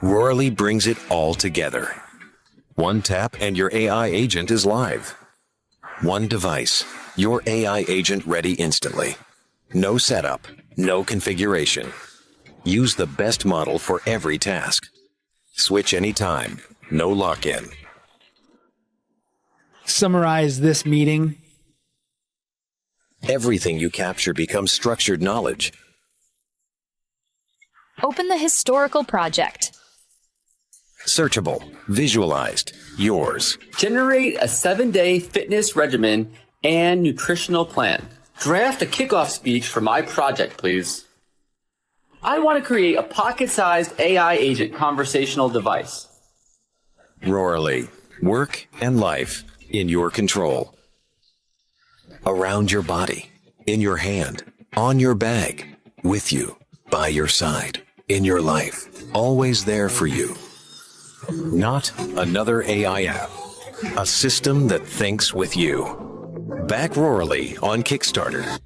Rorolee brings it all together. One tap and your AI agent is live. One device, your AI agent ready instantly. No setup, no configuration. Use the best model for every task. Switch anytime, no lock-in. Summarize this meeting. Everything you capture becomes structured knowledge. Open the historical project. Searchable, visualized, yours. Generate a 7-day fitness regimen and nutritional plan. Draft a kickoff speech for my project, please. I want to create a pocket-sized AI agent conversational device. Rorolee, work and life in your control. Around your body, in your hand, on your bag, with you, by your side, in your life, always there for you. Not another AI app, a system that thinks with you. Back Rorolee on Kickstarter.